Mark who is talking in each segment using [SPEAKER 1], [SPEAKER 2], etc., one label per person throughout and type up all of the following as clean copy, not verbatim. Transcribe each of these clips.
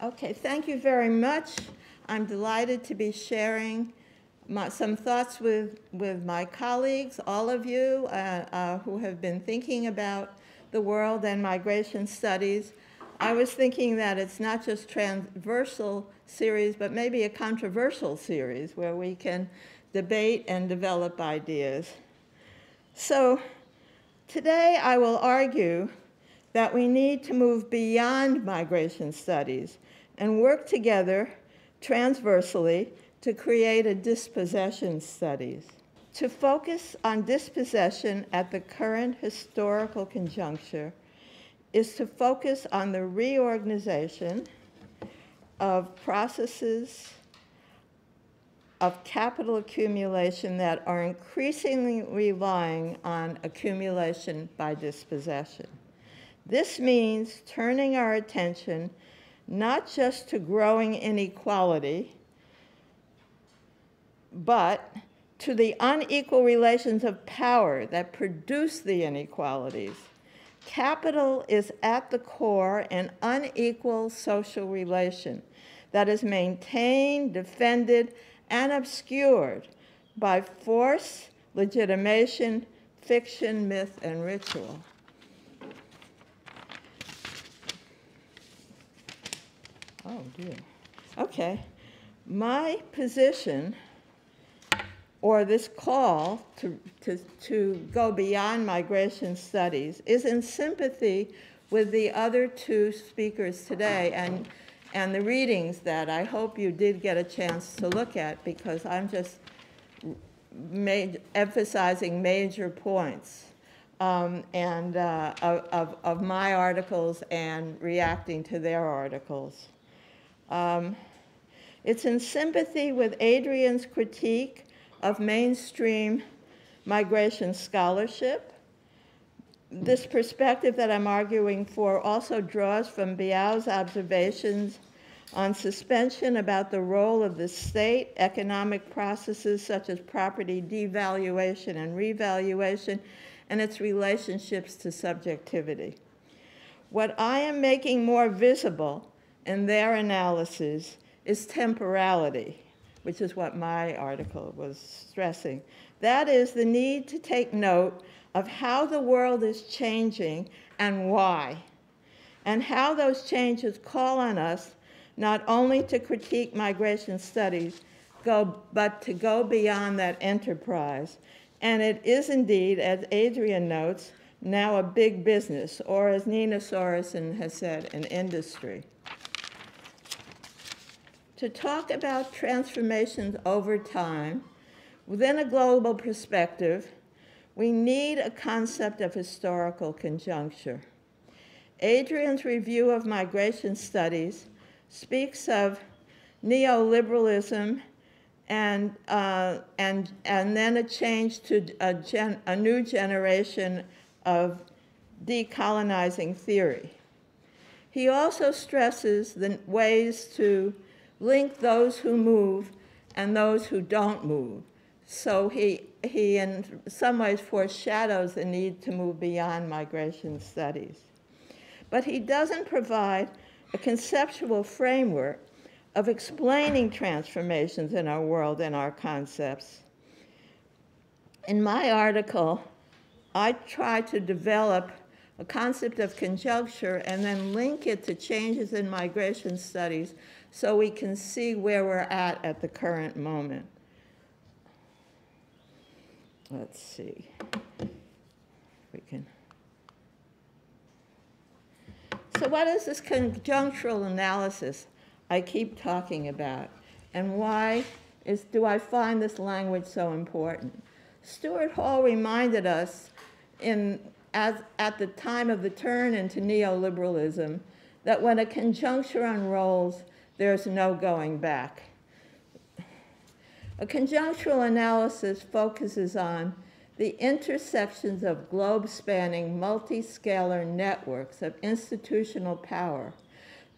[SPEAKER 1] Okay, thank you very much. I'm delighted to be sharing some thoughts with my colleagues, all of you who have been thinking about the world and migration studies. I was thinking that it's not just transversal series, but maybe a controversial series where we can debate and develop ideas. So today I will argue that we need to move beyond migration studies and work together transversally to create a dispossession studies. To focus on dispossession at the current historical conjuncture is to focus on the reorganization of processes of capital accumulation that are increasingly relying on accumulation by dispossession. This means turning our attention not just to growing inequality, but to the unequal relations of power that produce the inequalities. Capital is at the core an unequal social relation that is maintained, defended, and obscured by force, legitimation, fiction, myth, and ritual. Oh dear. Okay. My position, or this call to go beyond migration studies, is in sympathy with the other two speakers today and the readings that I hope you did get a chance to look at, because I'm just emphasizing major points of my articles and reacting to their articles. It's in sympathy with Adrian's critique of mainstream migration scholarship. This perspective that I'm arguing for also draws from Biao's observations on suspension about the role of the state, economic processes such as property devaluation and revaluation, and its relationships to subjectivity. What I am making more visible in their analysis is temporality, which is what my article was stressing. That is the need to take note of how the world is changing and why, and how those changes call on us not only to critique migration studies, but to go beyond that enterprise. And it is indeed, as Adrian notes, now a big business, or as Nina Sorensen has said, an industry. To talk about transformations over time within a global perspective, we need a concept of historical conjuncture. Adrian's review of migration studies speaks of neoliberalism and then a change to a new generation of decolonizing theory. He also stresses the ways to link those who move and those who don't move. So he in some ways foreshadows the need to move beyond migration studies. But he doesn't provide a conceptual framework of explaining transformations in our world and our concepts. In my article, I try to develop a concept of conjuncture and then link it to changes in migration studies so we can see where we're at the current moment. Let's see if we can. So what is this conjunctural analysis I keep talking about? And why do I find this language so important? Stuart Hall reminded us at the time of the turn into neoliberalism that when a conjuncture unrolls, there's no going back. A conjunctural analysis focuses on the intersections of globe-spanning multi-scalar networks of institutional power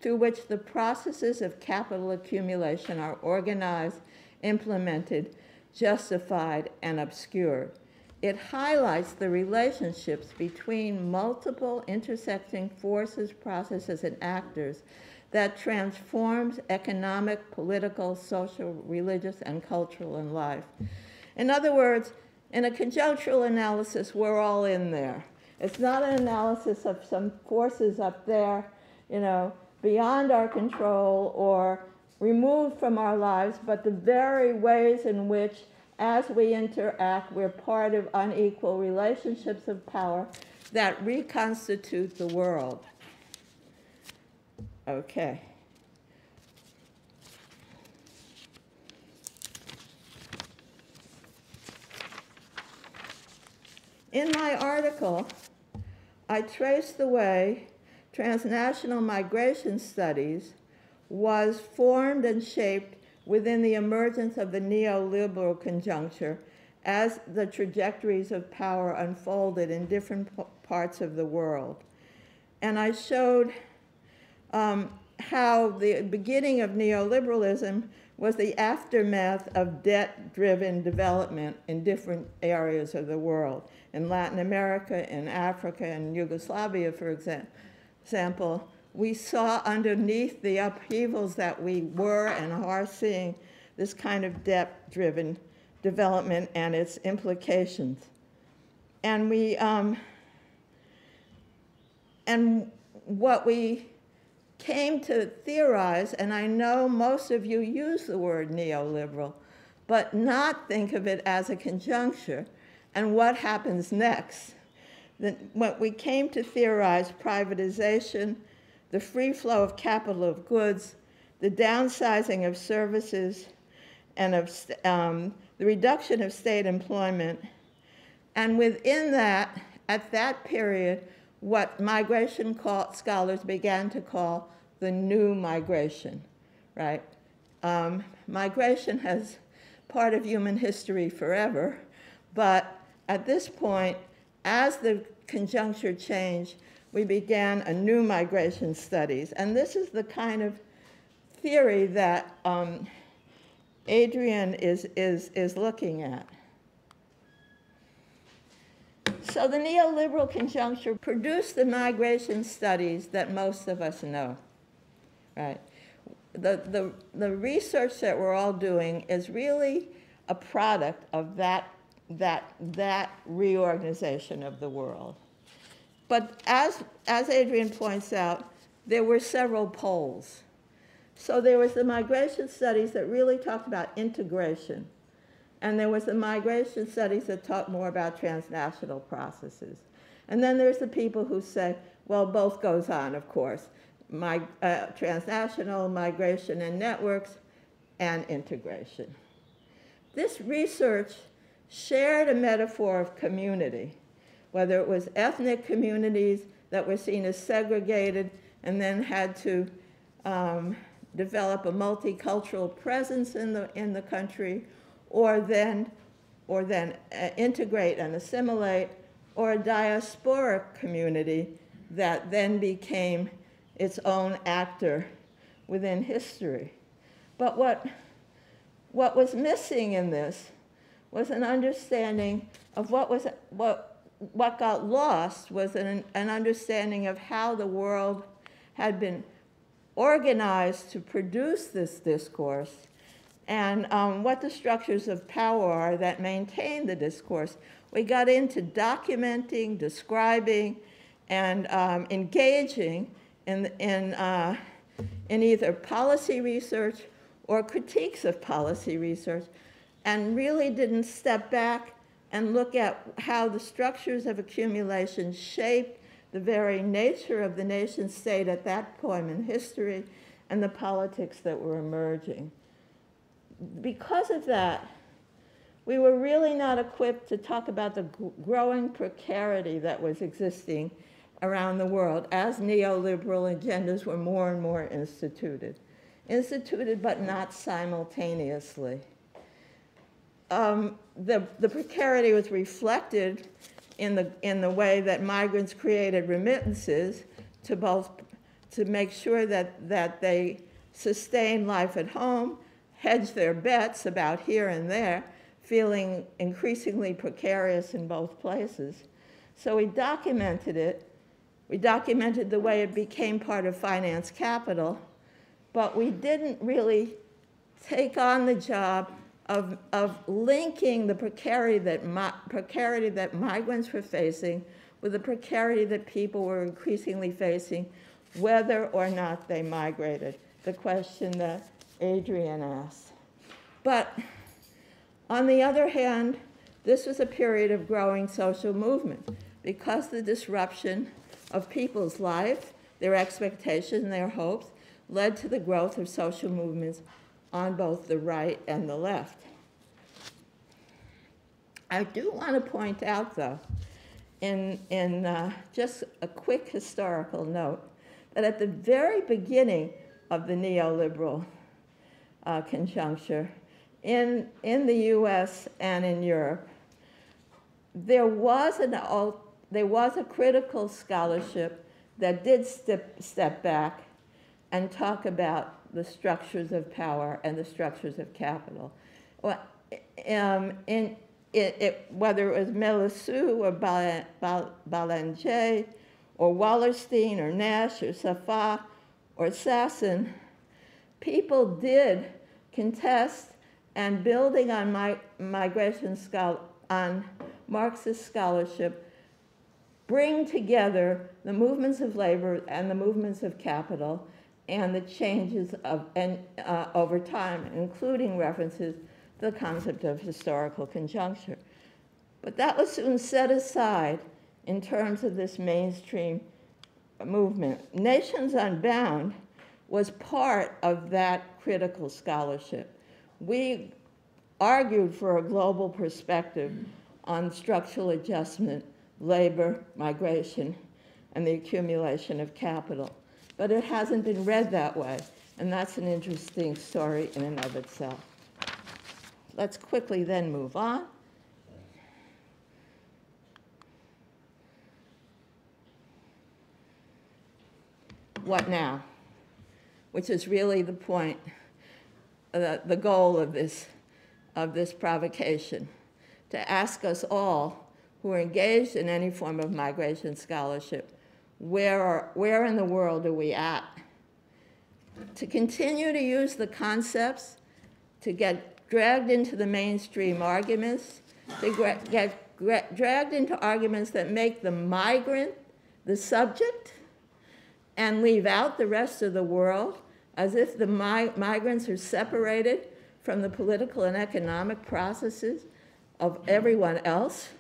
[SPEAKER 1] through which the processes of capital accumulation are organized, implemented, justified, and obscured. It highlights the relationships between multiple intersecting forces, processes, and actors that transforms economic, political, social, religious, and cultural in life. In other words, in a conjunctural analysis, we're all in there. It's not an analysis of some forces up there, you know, beyond our control or removed from our lives, but the very ways in which, as we interact, we're part of unequal relationships of power that reconstitute the world. Okay. In my article, I traced the way transnational migration studies was formed and shaped within the emergence of the neoliberal conjuncture as the trajectories of power unfolded in different parts of the world. And I showed how the beginning of neoliberalism was the aftermath of debt-driven development in different areas of the world. In Latin America, in Africa, and Yugoslavia, for example, we saw underneath the upheavals that we were and are seeing this kind of debt-driven development and its implications. And what we came to theorize, and I know most of you use the word neoliberal, but not think of it as a conjuncture and what happens next. What we came to theorize privatization, the free flow of capital of goods, the downsizing of services, and of the reduction of state employment. And within that, at that period, what migration scholars began to call the new migration, right? Migration has part of human history forever, but at this point, as the conjuncture changed, we began a new migration studies. And this is the kind of theory that Adrian is looking at. So the neoliberal conjuncture produced the migration studies that most of us know, right? The research that we're all doing is really a product of that reorganization of the world. But as Adrian points out, there were several poles. So there was the migration studies that really talked about integration. And there was the migration studies that talk more about transnational processes. And then there's the people who say, well, both goes on, of course. Transnational migration and networks and integration. This research shared a metaphor of community, whether it was ethnic communities that were seen as segregated and then had to develop a multicultural presence in the country, or then integrate and assimilate, or a diasporic community that then became its own actor within history. But what was missing in this was an understanding of what got lost was an understanding of how the world had been organized to produce this discourse, and what the structures of power are that maintain the discourse. We got into documenting, describing, and engaging in either policy research or critiques of policy research, and really didn't step back and look at how the structures of accumulation shaped the very nature of the nation state at that point in history and the politics that were emerging. Because of that, we were really not equipped to talk about the growing precarity that was existing around the world as neoliberal agendas were more and more instituted but not simultaneously. The precarity was reflected in the way that migrants created remittances to make sure that they sustained life at home, hedged their bets about here and there, feeling increasingly precarious in both places. So we documented it. We documented the way it became part of finance capital, but we didn't really take on the job of linking the precarity that migrants were facing with the precarity that people were increasingly facing, whether or not they migrated, the question that Adrian asked. But on the other hand, this was a period of growing social movement because the disruption of people's life, their expectations, and their hopes led to the growth of social movements on both the right and the left. I do want to point out, though, in just a quick historical note, that at the very beginning of the neoliberal conjuncture, in the US and in Europe, there was a critical scholarship that did step back and talk about the structures of power and the structures of capital. Well, whether it was Melissu or Ballinger or Wallerstein or Nash or Safa or Sasson, people did contest and building on on Marxist scholarship, bring together the movements of labor and the movements of capital and the changes over time, including references to the concept of historical conjuncture. But that was soon set aside in terms of this mainstream movement. Nations Unbound was part of that critical scholarship. We argued for a global perspective on structural adjustment, labor, migration, and the accumulation of capital. But it hasn't been read that way, and that's an interesting story in and of itself. Let's quickly then move on. What now? Which is really the point, the goal of this provocation, to ask us all who are engaged in any form of migration scholarship, where in the world are we at? To continue to use the concepts, to get dragged into the mainstream arguments, to get dragged into arguments that make the migrant the subject and leave out the rest of the world, as if the migrants are separated from the political and economic processes of everyone else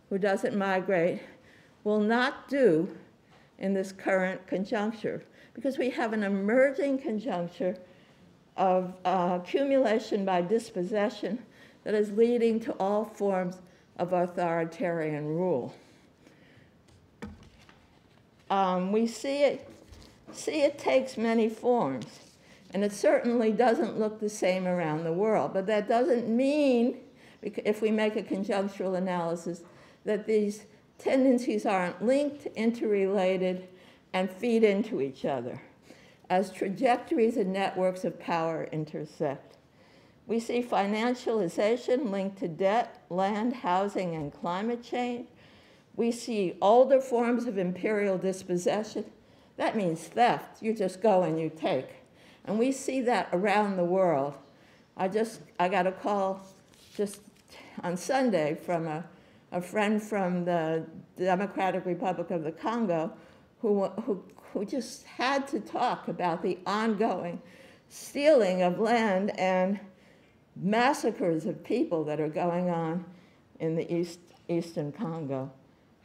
[SPEAKER 1] who doesn't migrate, will not do in this current conjuncture, because we have an emerging conjuncture of accumulation by dispossession that is leading to all forms of authoritarian rule. We see it takes many forms, and it certainly doesn't look the same around the world, but that doesn't mean, if we make a conjunctural analysis, that these tendencies aren't linked, interrelated, and feed into each other as trajectories and networks of power intersect. We see financialization linked to debt, land, housing, and climate change. We see older forms of imperial dispossession. That means theft. You just go and you take. And we see that around the world. I got a call just on Sunday from a friend from the Democratic Republic of the Congo who just had to talk about the ongoing stealing of land and massacres of people that are going on in the eastern Congo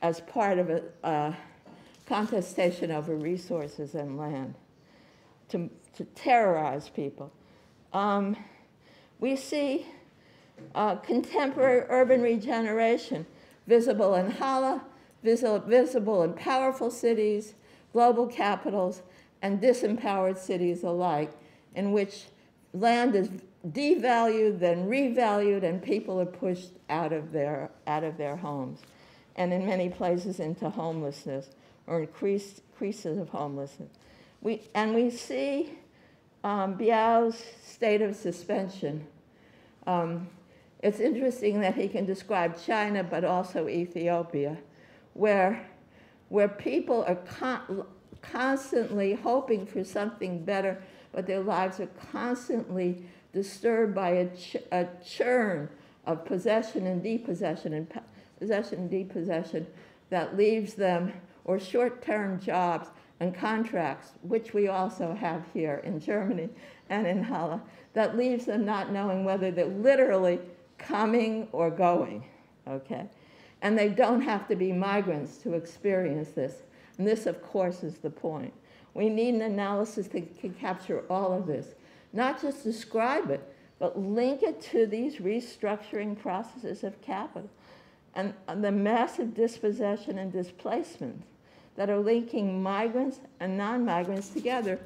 [SPEAKER 1] as part of a contestation over resources and land to terrorize people. We see contemporary urban regeneration visible in Halle, visible in powerful cities, global capitals, and disempowered cities alike, in which land is devalued, then revalued, and people are pushed out of their homes, and in many places into homelessness or increases of homelessness. We see Biao's state of suspension. It's interesting that he can describe China, but also Ethiopia, where people are constantly hoping for something better, but their lives are constantly disturbed by a churn of possession and depossession, and possession and depossession that leaves them, or short-term jobs and contracts, which we also have here in Germany and in Halle, that leaves them not knowing whether they're literally coming or going, okay? And they don't have to be migrants to experience this. And this, of course, is the point. We need an analysis that can capture all of this, not just describe it, but link it to these restructuring processes of capital and the massive dispossession and displacement that are linking migrants and non-migrants together,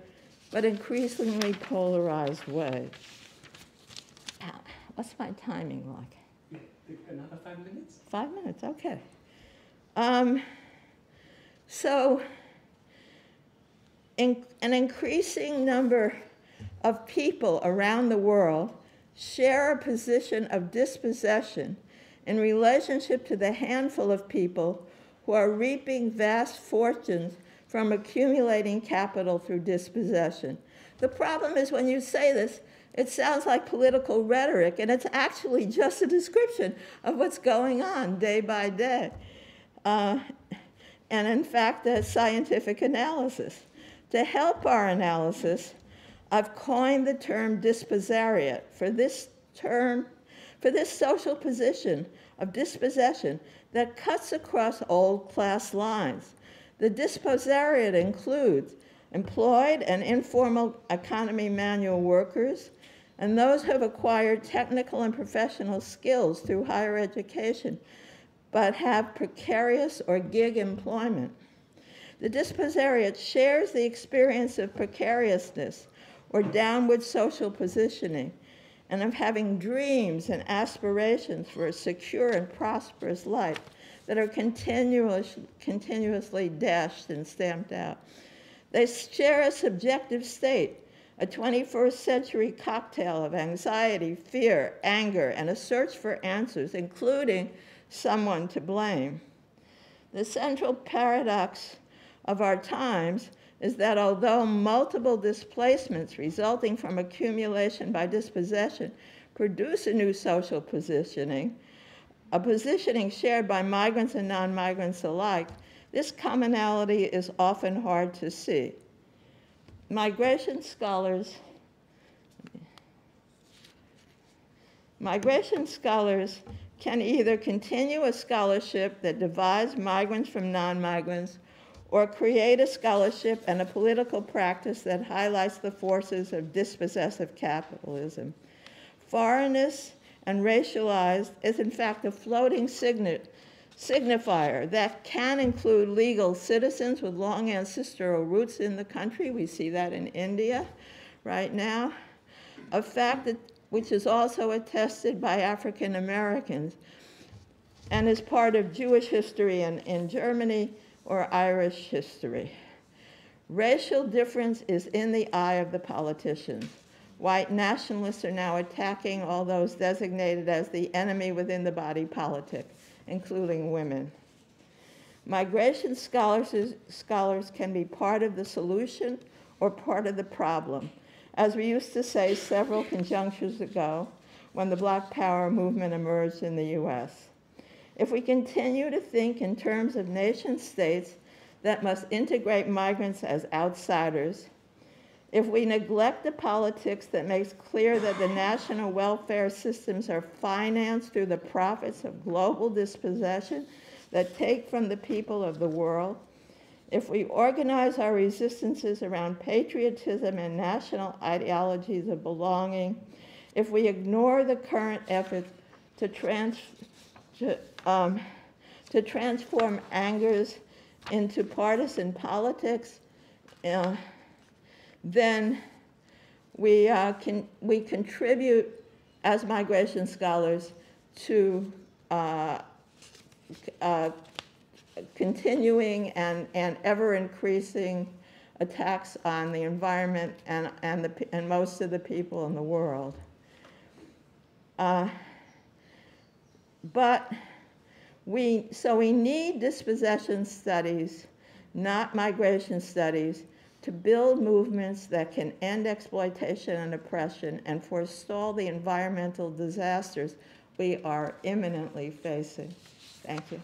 [SPEAKER 1] but increasingly polarized way. What's my timing like?
[SPEAKER 2] Another 5 minutes?
[SPEAKER 1] 5 minutes, okay. So an increasing number of people around the world share a position of dispossession in relationship to the handful of people who are reaping vast fortunes from accumulating capital through dispossession. The problem is when you say this, it sounds like political rhetoric, and it's actually just a description of what's going on day by day. And in fact, a scientific analysis. To help our analysis, I've coined the term dispossariat for this social position of dispossession that cuts across old class lines. The dispossariat includes employed and informal economy manual workers, and those who have acquired technical and professional skills through higher education, but have precarious or gig employment. The dispossariat shares the experience of precariousness or downward social positioning, and of having dreams and aspirations for a secure and prosperous life that are continuously dashed and stamped out. They share a subjective state, a 21st century cocktail of anxiety, fear, anger, and a search for answers, including someone to blame. The central paradox of our times is that although multiple displacements resulting from accumulation by dispossession produce a new social positioning, a positioning shared by migrants and non-migrants alike, this commonality is often hard to see. Migration scholars can either continue a scholarship that divides migrants from non-migrants, or create a scholarship and a political practice that highlights the forces of dispossessive capitalism. Foreignness and racialized is in fact a floating signifier that can include legal citizens with long ancestral roots in the country. We see that in India right now. A fact which is also attested by African Americans and is part of Jewish history in Germany or Irish history. Racial difference is in the eye of the politicians. White nationalists are now attacking all those designated as the enemy within the body politic, including women. Migration scholars can be part of the solution or part of the problem. As we used to say several conjunctures ago when the Black Power movement emerged in the US. If we continue to think in terms of nation states that must integrate migrants as outsiders, if we neglect the politics that makes clear that the national welfare systems are financed through the profits of global dispossession that take from the people of the world, if we organize our resistances around patriotism and national ideologies of belonging, if we ignore the current efforts to transform angers into partisan politics, then we contribute as migration scholars to continuing and ever-increasing attacks on the environment and most of the people in the world. So we need dispossession studies, not migration studies, to build movements that can end exploitation and oppression and forestall the environmental disasters we are imminently facing. Thank you.